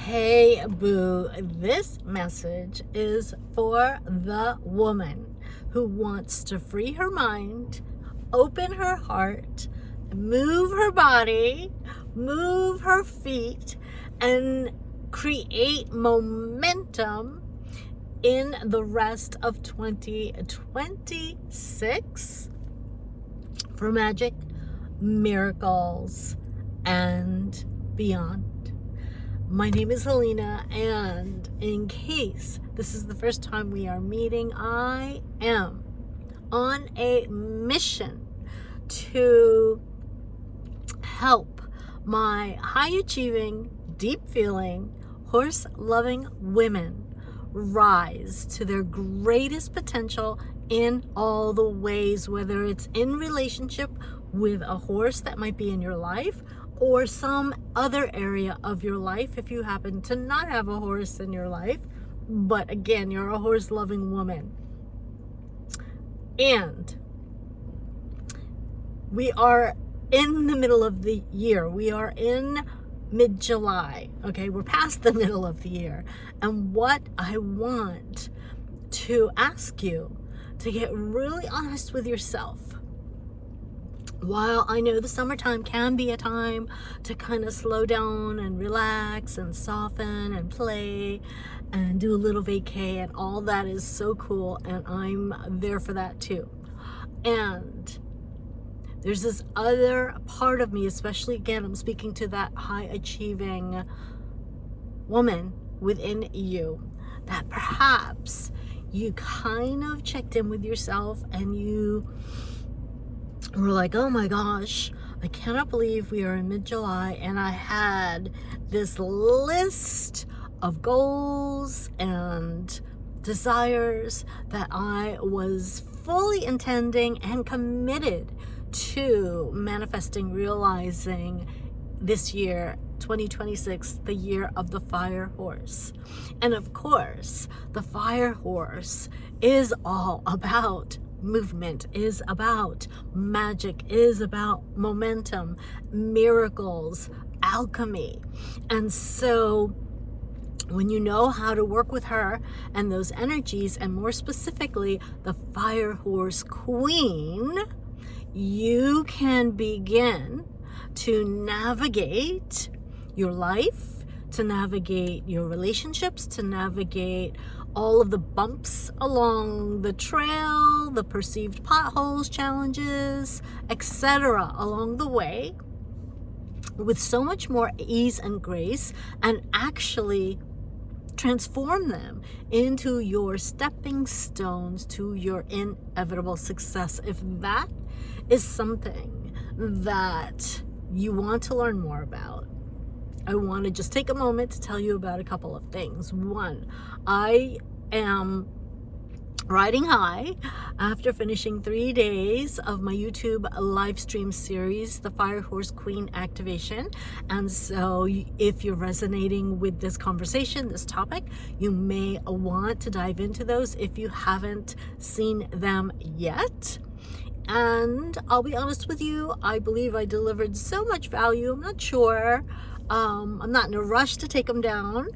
Hey boo, this message is for the woman who wants to free her mind, open her heart, move her body, move her feet, and create momentum in the rest of 2026 for magic, miracles, and beyond. My name is Helena, and in case this is the first time we are meeting, I am on a mission to help my high-achieving, deep-feeling, horse-loving women rise to their greatest potential in all the ways, whether it's in relationship with a horse that might be in your life or some other area of your life if you happen to not have a horse in your life, but again, you're a horse-loving woman. And we are in the middle of the year. We are in mid-July, okay? We're past the middle of the year. And what I want to ask you to get really honest with yourself. While I know the summertime can be a time to kind of slow down and relax and soften and play and do a little vacay, and all that is so cool, and I'm there for that too. And there's this other part of me, especially again, I'm speaking to that high achieving woman within you, that perhaps you kind of checked in with yourself and you were like, oh my gosh, I cannot believe we are in mid-July and I had this list of goals and desires that I was fully intending and committed to manifesting, realizing this year, 2026, the year of the fire horse. And of course, the fire horse is all about movement, is about magic, is about momentum, miracles, alchemy. And so when you know how to work with her and those energies, and more specifically the fire horse queen, you can begin to navigate your life, to navigate your relationships, to navigate all of the bumps along the trail, the perceived potholes, challenges, etc. along the way with so much more ease and grace, and actually transform them into your stepping stones to your inevitable success. If that is something that you want to learn more about, I want to just take a moment to tell you about a couple of things. One, I am riding high after finishing 3 days of my YouTube live stream series, the Fire Horse Queen Activation. And so if you're resonating with this conversation, this topic, you may want to dive into those if you haven't seen them yet. And I'll be honest with you, I believe I delivered so much value. I'm not sure. I'm not in a rush to take them down.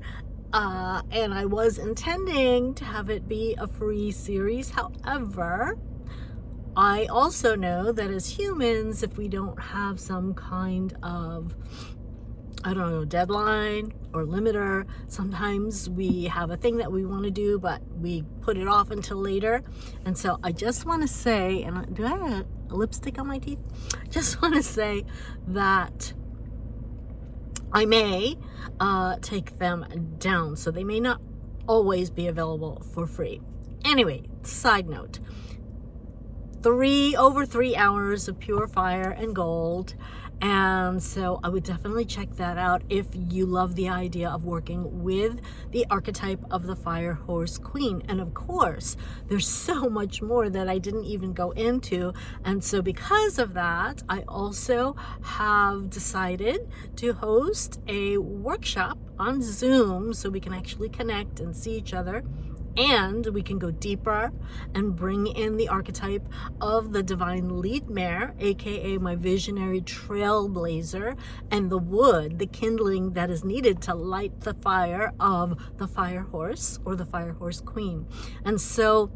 And I was intending to have it be a free series. However, I also know that as humans, if we don't have some kind of, deadline or limiter, sometimes we have a thing that we want to do, but we put it off until later. And so I just want to say, and do I have a lipstick on my teeth? Just want to say that I may take them down, so they may not always be available for free. Anyway, side note, over 3 hours of pure fire and gold. And so I would definitely check that out if you love the idea of working with the archetype of the fire horse queen. And of course, there's so much more that I didn't even go into. And so because of that, I also have decided to host a workshop on Zoom so we can actually connect and see each other And we can go deeper and bring in the archetype of the divine lead mare, aka my visionary trailblazer, and the wood, the kindling that is needed to light the fire of the fire horse or the fire horse queen. And so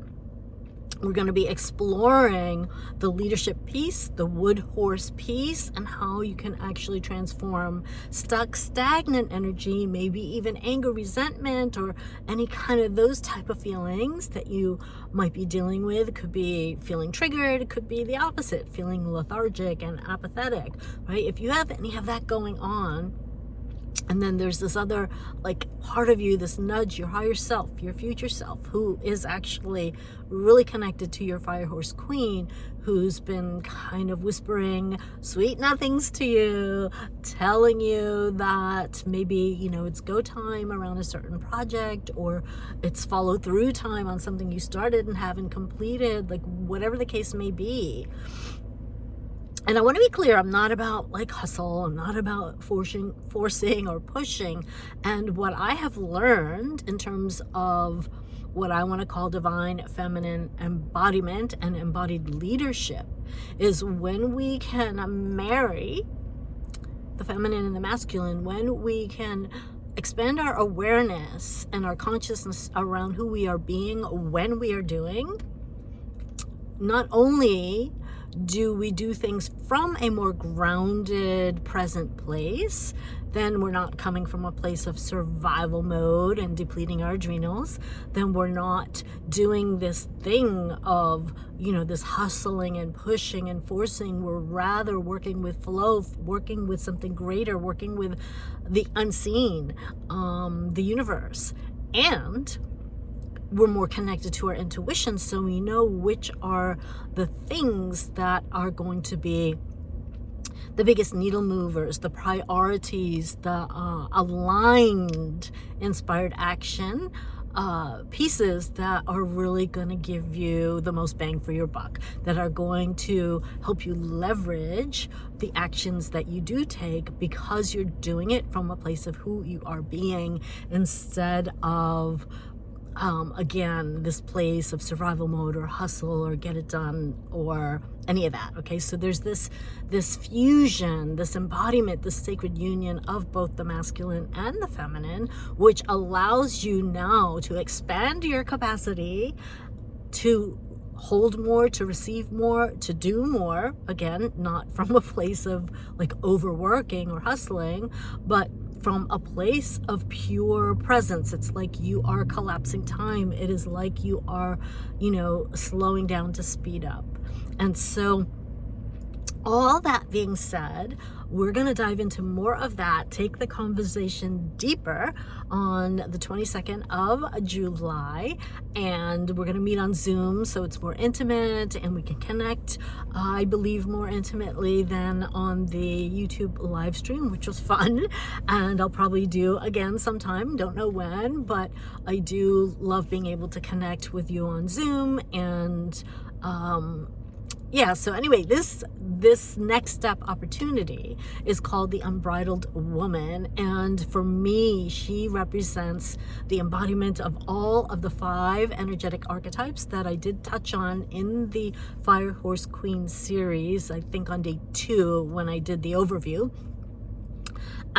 we're going to be exploring the leadership piece, the wood horse piece, and how you can actually transform stuck, stagnant energy, maybe even anger, resentment, or any kind of those type of feelings that you might be dealing with. It could be feeling triggered. It could be the opposite, feeling lethargic and apathetic, right? If you have any of that going on, and then there's this other part of you, this nudge, your higher self, your future self, who is actually really connected to your fire horse queen, who's been kind of whispering sweet nothings to you, telling you that maybe, it's go time around a certain project, or it's follow through time on something you started and haven't completed, whatever the case may be. And I want to be clear, I'm not about hustle. I'm not about forcing or pushing. And what I have learned in terms of what I want to call divine feminine embodiment and embodied leadership is when we can marry the feminine and the masculine, when we can expand our awareness and our consciousness around who we are being when we are doing, not only do we do things from a more grounded, present place, then we're not coming from a place of survival mode and depleting our adrenals, then we're not doing this thing of, this hustling and pushing and forcing. We're rather working with flow, working with something greater, working with the unseen, the universe. And we're more connected to our intuition, so we know which are the things that are going to be the biggest needle movers, the priorities, the aligned, inspired action pieces that are really going to give you the most bang for your buck, that are going to help you leverage the actions that you do take because you're doing it from a place of who you are being, instead of again, this place of survival mode or hustle or get it done or any of that. Okay, so there's this fusion, this embodiment, this sacred union of both the masculine and the feminine, which allows you now to expand your capacity to hold more, to receive more, to do more. Again, not from a place of overworking or hustling, but from a place of pure presence. It's like you are collapsing time. It is like you are, slowing down to speed up. And so all that being said, we're going to dive into more of that, take the conversation deeper on the 22nd of July, and we're going to meet on Zoom, so it's more intimate and we can connect, I believe, more intimately than on the YouTube live stream, which was fun, and I'll probably do again sometime, don't know when, but I do love being able to connect with you on Zoom. And so anyway, this next step opportunity is called the Unbridled Woman, and for me, she represents the embodiment of all of the 5 energetic archetypes that I did touch on in the Fire Horse Queen series, I think on day 2 when I did the overview.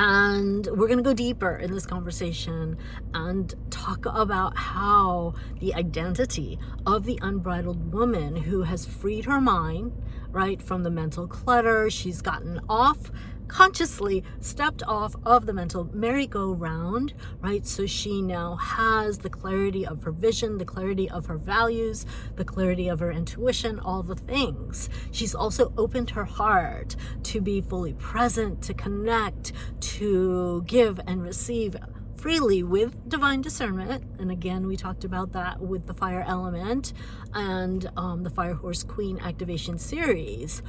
And we're going to go deeper in this conversation and talk about how the identity of the unbridled woman who has freed her mind, right, from the mental clutter. She's gotten off, consciously stepped off of the mental merry-go-round, right? So she now has the clarity of her vision, the clarity of her values, the clarity of her intuition, all the things. She's also opened her heart to be fully present, to connect, to give and receive freely with divine discernment. And again, we talked about that with the fire element and the Fire Horse Queen activation series.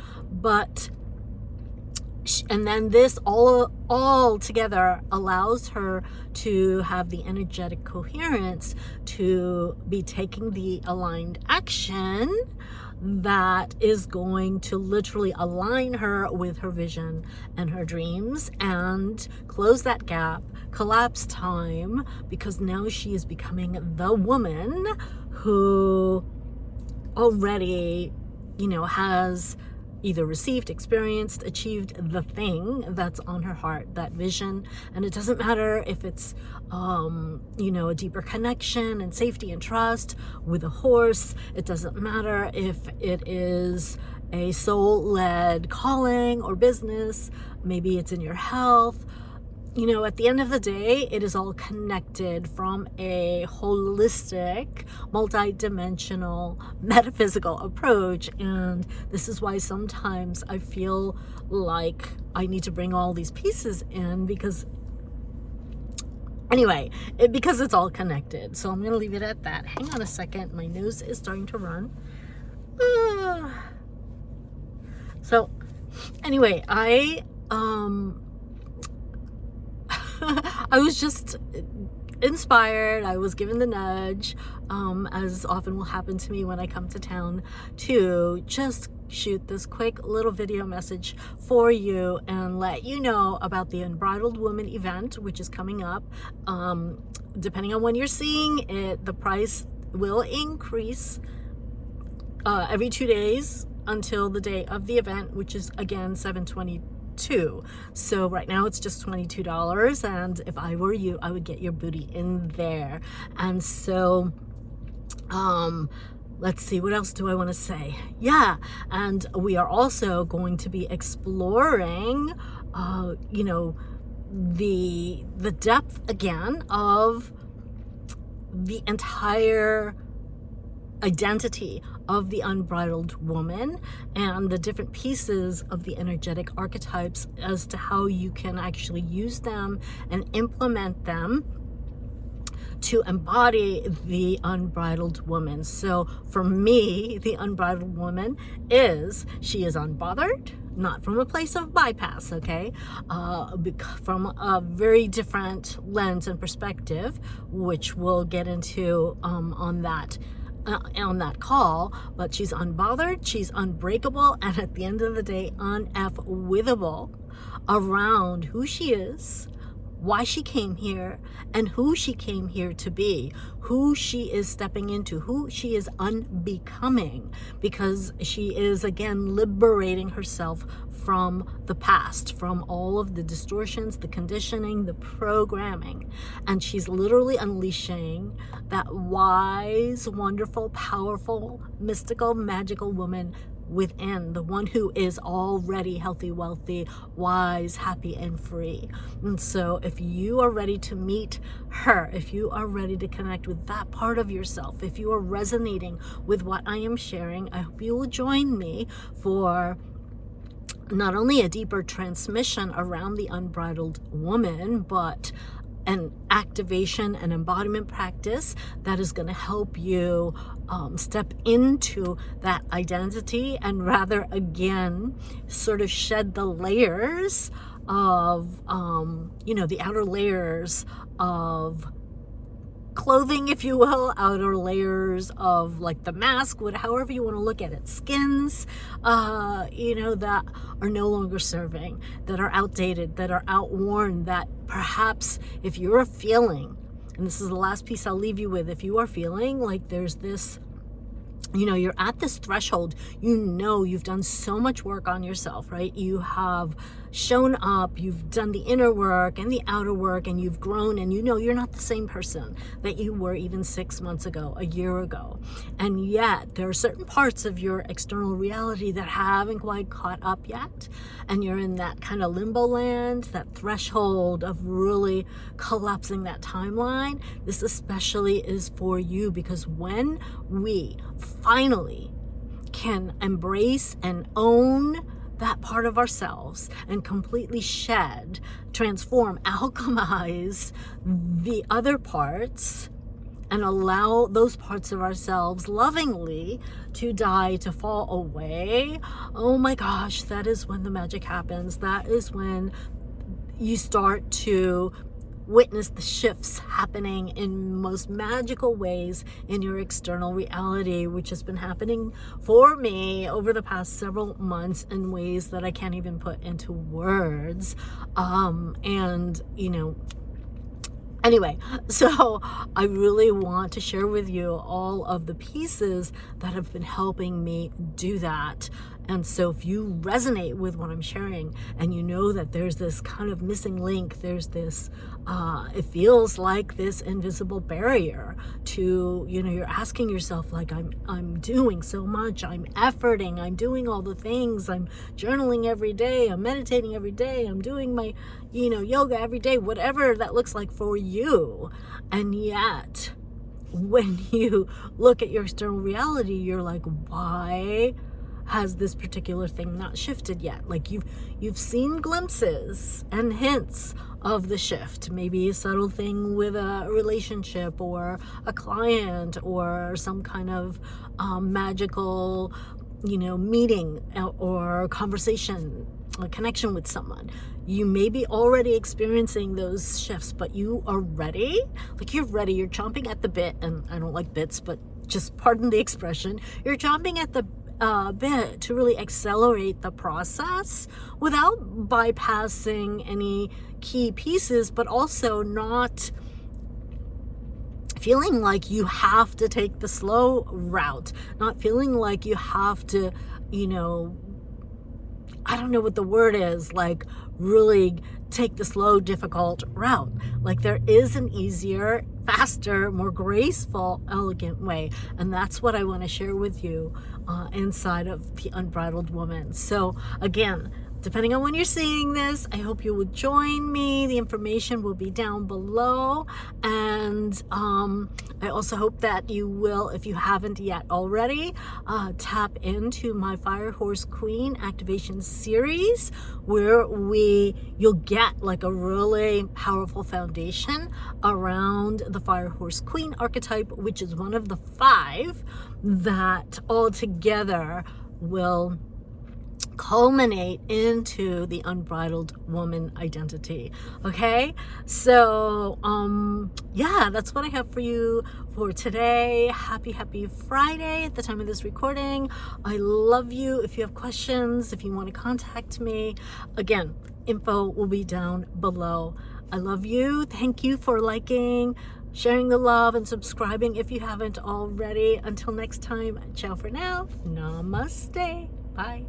And then this all together allows her to have the energetic coherence to be taking the aligned action that is going to literally align her with her vision and her dreams and close that gap, collapse time, because now she is becoming the woman who already, has either received, experienced, achieved the thing that's on her heart, that vision. And it doesn't matter if it's, a deeper connection and safety and trust with a horse. It doesn't matter if it is a soul-led calling or business. Maybe it's in your health. At the end of the day, it is all connected from a holistic, multi-dimensional, metaphysical approach. And this is why sometimes I feel like I need to bring all these pieces in, because it's all connected. So I'm going to leave it at that. Hang on a second. My nose is starting to run. So anyway, I was just inspired. I was given the nudge, as often will happen to me when I come to town, to just shoot this quick little video message for you and let you know about the Unbridled Woman event, which is coming up. Depending on when you're seeing it, the price will increase every 2 days until the day of the event, which is again $722. So right now it's just $22, and if I were you, I would get your booty in there. And so let's see, what else do I want to say? Yeah, and we are also going to be exploring the depth again of the entire identity of the unbridled woman and the different pieces of the energetic archetypes as to how you can actually use them and implement them to embody the unbridled woman. So for me, the unbridled woman she is unbothered, not from a place of bypass, okay? From a very different lens and perspective, which we'll get into on that call. But she's unbothered, she's unbreakable, and at the end of the day, un-F-withable around who she is, why she came here, and who she came here to be, who she is stepping into, who she is unbecoming, because she is again liberating herself from the past, from all of the distortions, the conditioning, the programming. And she's literally unleashing that wise, wonderful, powerful, mystical, magical woman within, the one who is already healthy, wealthy, wise, happy, and free. And so if you are ready to meet her, if you are ready to connect with that part of yourself, if you are resonating with what I am sharing, I hope you will join me for not only a deeper transmission around the unbridled woman, but an activation and embodiment practice that is going to help you step into that identity, and rather again sort of shed the layers of the outer layers of clothing, if you will, outer layers of like the mask, however you want to look at it, skins, that are no longer serving, that are outdated, that are outworn, that perhaps if you're feeling, and this is the last piece I'll leave you with, if you are feeling like there's this, you're at this threshold, you've done so much work on yourself, right? You have shown up, you've done the inner work and the outer work, and you've grown, and you're not the same person that you were even 6 months ago, a year ago. And yet there are certain parts of your external reality that haven't quite caught up yet. And you're in that kind of limbo land, that threshold of really collapsing that timeline. This especially is for you, because when we finally can embrace and own that part of ourselves and completely shed, transform, alchemize the other parts, and allow those parts of ourselves lovingly to die, to fall away, oh my gosh, that is when the magic happens. That is when you start to witness the shifts happening in most magical ways in your external reality, which has been happening for me over the past several months in ways that I can't even put into words. And Anyway, so I really want to share with you all of the pieces that have been helping me do that. And so if you resonate with what I'm sharing and you know that there's this kind of missing link, there's this, it feels like this invisible barrier to, you're asking yourself, like, I'm doing so much, I'm efforting, I'm doing all the things, I'm journaling every day, I'm meditating every day, I'm doing my, yoga every day, whatever that looks like for you. And yet, when you look at your external reality, you're like, why has this particular thing not shifted yet? Like you've seen glimpses and hints of the shift, maybe a subtle thing with a relationship or a client or some kind of magical, meeting or conversation, a connection with someone. You may be already experiencing those shifts, but you are ready. Like you're ready. You're chomping at the bit, and I don't like bits, but just pardon the expression. You're chomping at the bit to really accelerate the process without bypassing any key pieces, but also not feeling like you have to take the slow route, not feeling like you have to, I don't know what the word is, like really take the slow, difficult route. Like there is an easier, faster, more graceful, elegant way. And that's what I want to share with you inside of the Unbridled Woman. So again, depending on when you're seeing this, I hope you will join me. The information will be down below. And I also hope that you will, if you haven't yet already, tap into my Fire Horse Queen activation series, where you'll get like a really powerful foundation around the Fire Horse Queen archetype, which is one of the 5 that all together will culminate into the Unbridled Woman identity. Okay, so yeah, that's what I have for you for today. Happy Friday at the time of this recording. I love you. If you have questions, if you want to contact me, again, info will be down below. I love you. Thank you for liking, sharing the love, and subscribing if you haven't already. Until next time, ciao for now. Namaste. Bye.